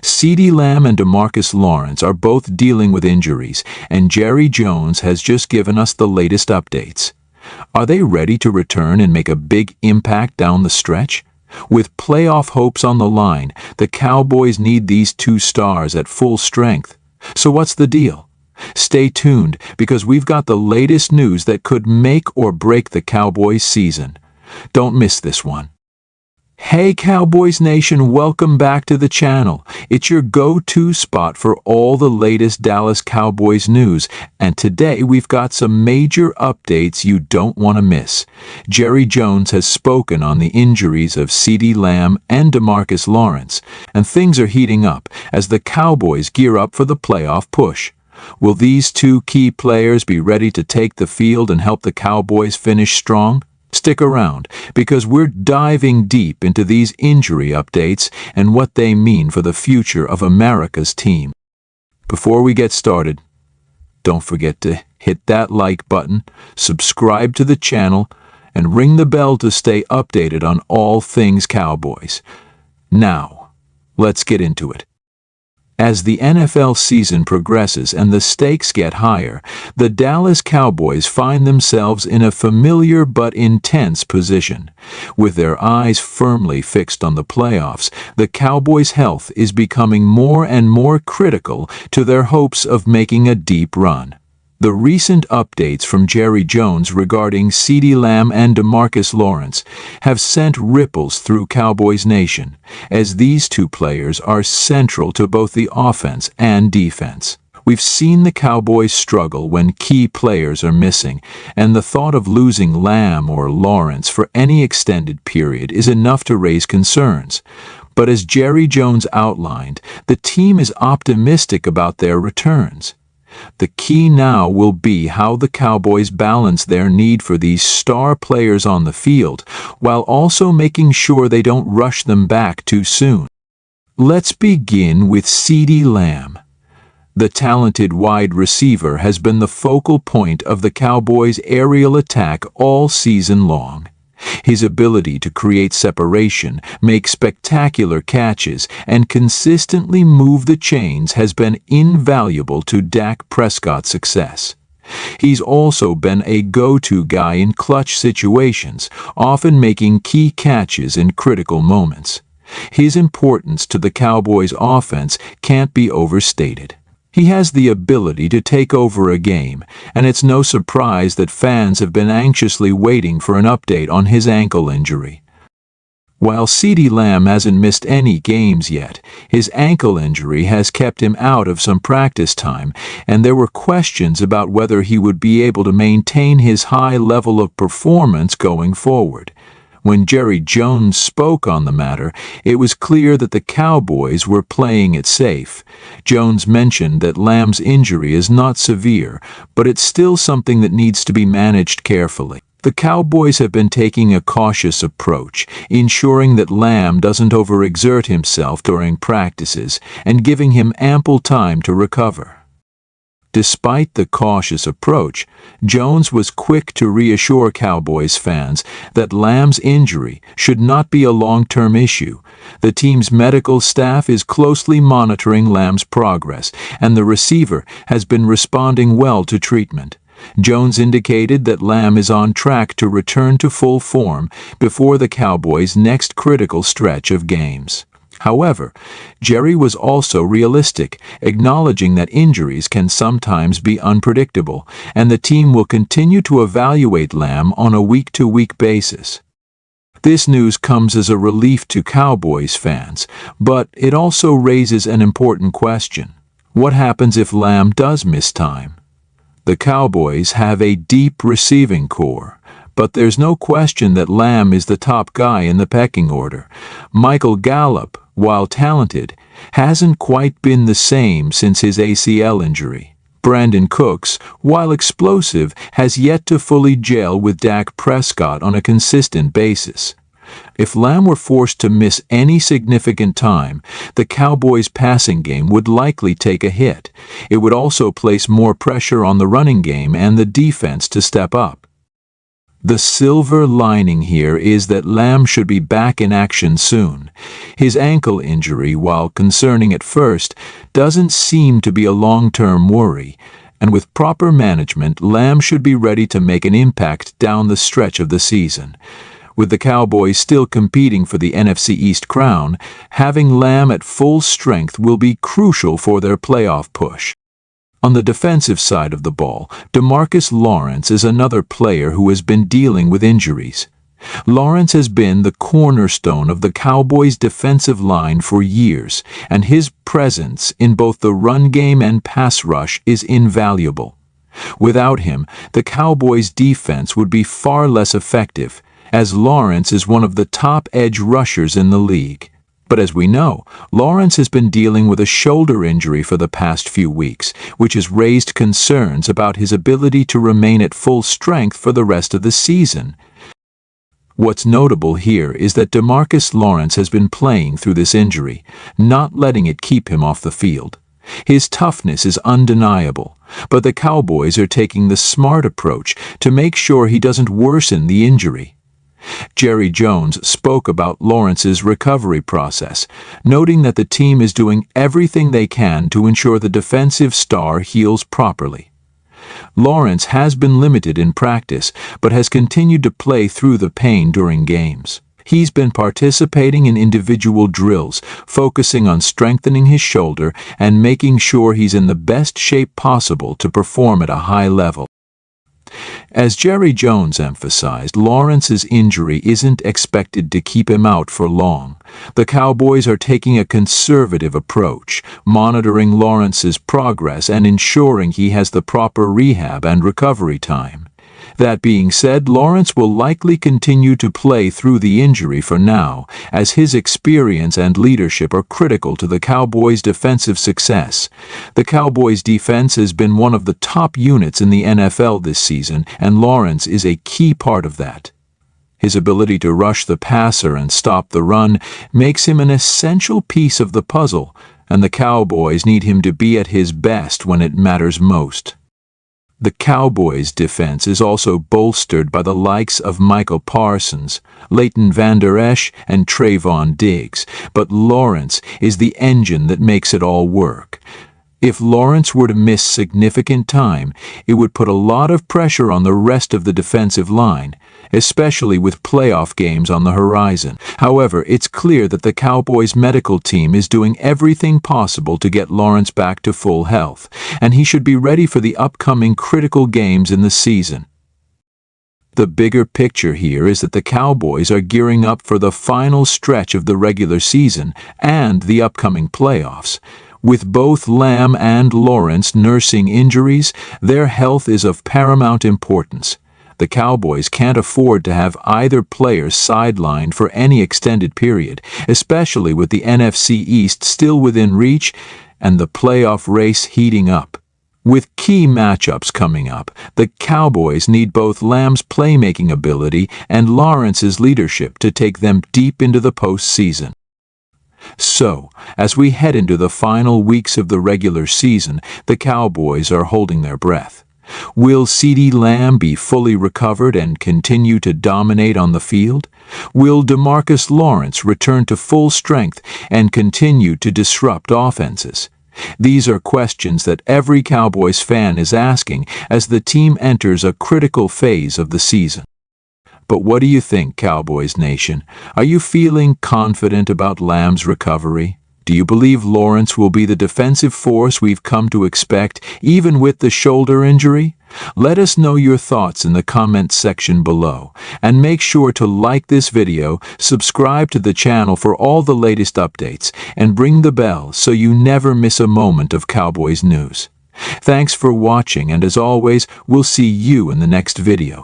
CeeDee Lamb and DeMarcus Lawrence are both dealing with injuries, and Jerry Jones has just given us the latest updates. Are they ready to return and make a big impact down the stretch? With playoff hopes on the line, the Cowboys need these two stars at full strength. So what's the deal? Stay tuned, because we've got the latest news that could make or break the Cowboys season. Don't miss this one. Hey Cowboys Nation, welcome back to the channel. It's your go-to spot for all the latest Dallas Cowboys news, and today we've got some major updates you don't want to miss. Jerry Jones has spoken on the injuries of CeeDee Lamb and DeMarcus Lawrence, and things are heating up as the Cowboys gear up for the playoff push. Will these two key players be ready to take the field and help the Cowboys finish strong? Stick around, because we're diving deep into these injury updates and what they mean for the future of America's team. Before we get started, don't forget to hit that like button, subscribe to the channel, and ring the bell to stay updated on all things Cowboys. Now, let's get into it. As the NFL season progresses and the stakes get higher, the Dallas Cowboys find themselves in a familiar but intense position. With their eyes firmly fixed on the playoffs, the Cowboys' health is becoming more and more critical to their hopes of making a deep run. The recent updates from Jerry Jones regarding CeeDee Lamb and DeMarcus Lawrence have sent ripples through Cowboys Nation, as these two players are central to both the offense and defense. We've seen the Cowboys struggle when key players are missing, and the thought of losing Lamb or Lawrence for any extended period is enough to raise concerns. But as Jerry Jones outlined, the team is optimistic about their returns. The key now will be how the Cowboys balance their need for these star players on the field, while also making sure they don't rush them back too soon. Let's begin with CeeDee Lamb. The talented wide receiver has been the focal point of the Cowboys' aerial attack all season long. His ability to create separation, make spectacular catches, and consistently move the chains has been invaluable to Dak Prescott's success. He's also been a go-to guy in clutch situations, often making key catches in critical moments. His importance to the Cowboys' offense can't be overstated. He has the ability to take over a game, and it's no surprise that fans have been anxiously waiting for an update on his ankle injury. While CeeDee Lamb hasn't missed any games yet, his ankle injury has kept him out of some practice time, and there were questions about whether he would be able to maintain his high level of performance going forward. When Jerry Jones spoke on the matter, it was clear that the Cowboys were playing it safe. Jones mentioned that Lamb's injury is not severe, but it's still something that needs to be managed carefully. The Cowboys have been taking a cautious approach, ensuring that Lamb doesn't overexert himself during practices and giving him ample time to recover. Despite the cautious approach, Jones was quick to reassure Cowboys fans that Lamb's injury should not be a long-term issue. The team's medical staff is closely monitoring Lamb's progress, and the receiver has been responding well to treatment. Jones indicated that Lamb is on track to return to full form before the Cowboys' next critical stretch of games. However, Jerry was also realistic, acknowledging that injuries can sometimes be unpredictable, and the team will continue to evaluate Lamb on a week-to-week basis. This news comes as a relief to Cowboys fans, but it also raises an important question. What happens if Lamb does miss time? The Cowboys have a deep receiving core, but there's no question that Lamb is the top guy in the pecking order. Michael Gallup, while talented, hasn't quite been the same since his ACL injury. Brandon Cooks, while explosive, has yet to fully gel with Dak Prescott on a consistent basis. If Lamb were forced to miss any significant time, the Cowboys' passing game would likely take a hit. It would also place more pressure on the running game and the defense to step up. The silver lining here is that Lamb should be back in action soon. His ankle injury, while concerning at first, doesn't seem to be a long-term worry, and with proper management, Lamb should be ready to make an impact down the stretch of the season. With the Cowboys still competing for the NFC East crown, having Lamb at full strength will be crucial for their playoff push. On the defensive side of the ball, DeMarcus Lawrence is another player who has been dealing with injuries. Lawrence has been the cornerstone of the Cowboys' defensive line for years, and his presence in both the run game and pass rush is invaluable. Without him, the Cowboys' defense would be far less effective, as Lawrence is one of the top edge rushers in the league. But as we know, Lawrence has been dealing with a shoulder injury for the past few weeks, which has raised concerns about his ability to remain at full strength for the rest of the season. What's notable here is that DeMarcus Lawrence has been playing through this injury, not letting it keep him off the field. His toughness is undeniable, but the Cowboys are taking the smart approach to make sure he doesn't worsen the injury. Jerry Jones spoke about Lawrence's recovery process, noting that the team is doing everything they can to ensure the defensive star heals properly. Lawrence has been limited in practice, but has continued to play through the pain during games. He's been participating in individual drills, focusing on strengthening his shoulder and making sure he's in the best shape possible to perform at a high level. As Jerry Jones emphasized, Lawrence's injury isn't expected to keep him out for long. The Cowboys are taking a conservative approach, monitoring Lawrence's progress and ensuring he has the proper rehab and recovery time. That being said, Lawrence will likely continue to play through the injury for now, as his experience and leadership are critical to the Cowboys' defensive success. The Cowboys' defense has been one of the top units in the NFL this season, and Lawrence is a key part of that. His ability to rush the passer and stop the run makes him an essential piece of the puzzle, and the Cowboys need him to be at his best when it matters most. The Cowboys' defense is also bolstered by the likes of Michael Parsons, Leighton Vander Esch, and Trayvon Diggs, but Lawrence is the engine that makes it all work. If Lawrence were to miss significant time, it would put a lot of pressure on the rest of the defensive line, especially with playoff games on the horizon. However, it's clear that the Cowboys' medical team is doing everything possible to get Lawrence back to full health, and he should be ready for the upcoming critical games in the season. The bigger picture here is that the Cowboys are gearing up for the final stretch of the regular season and the upcoming playoffs. With both Lamb and Lawrence nursing injuries, their health is of paramount importance. The Cowboys can't afford to have either player sidelined for any extended period, especially with the NFC East still within reach and the playoff race heating up. With key matchups coming up, the Cowboys need both Lamb's playmaking ability and Lawrence's leadership to take them deep into the postseason. So, as we head into the final weeks of the regular season, the Cowboys are holding their breath. Will CeeDee Lamb be fully recovered and continue to dominate on the field? Will DeMarcus Lawrence return to full strength and continue to disrupt offenses? These are questions that every Cowboys fan is asking as the team enters a critical phase of the season. But what do you think, Cowboys Nation? Are you feeling confident about Lamb's recovery? Do you believe Lawrence will be the defensive force we've come to expect, even with the shoulder injury? Let us know your thoughts in the comments section below, and make sure to like this video, subscribe to the channel for all the latest updates, and ring the bell so you never miss a moment of Cowboys news. Thanks for watching, and as always, we'll see you in the next video.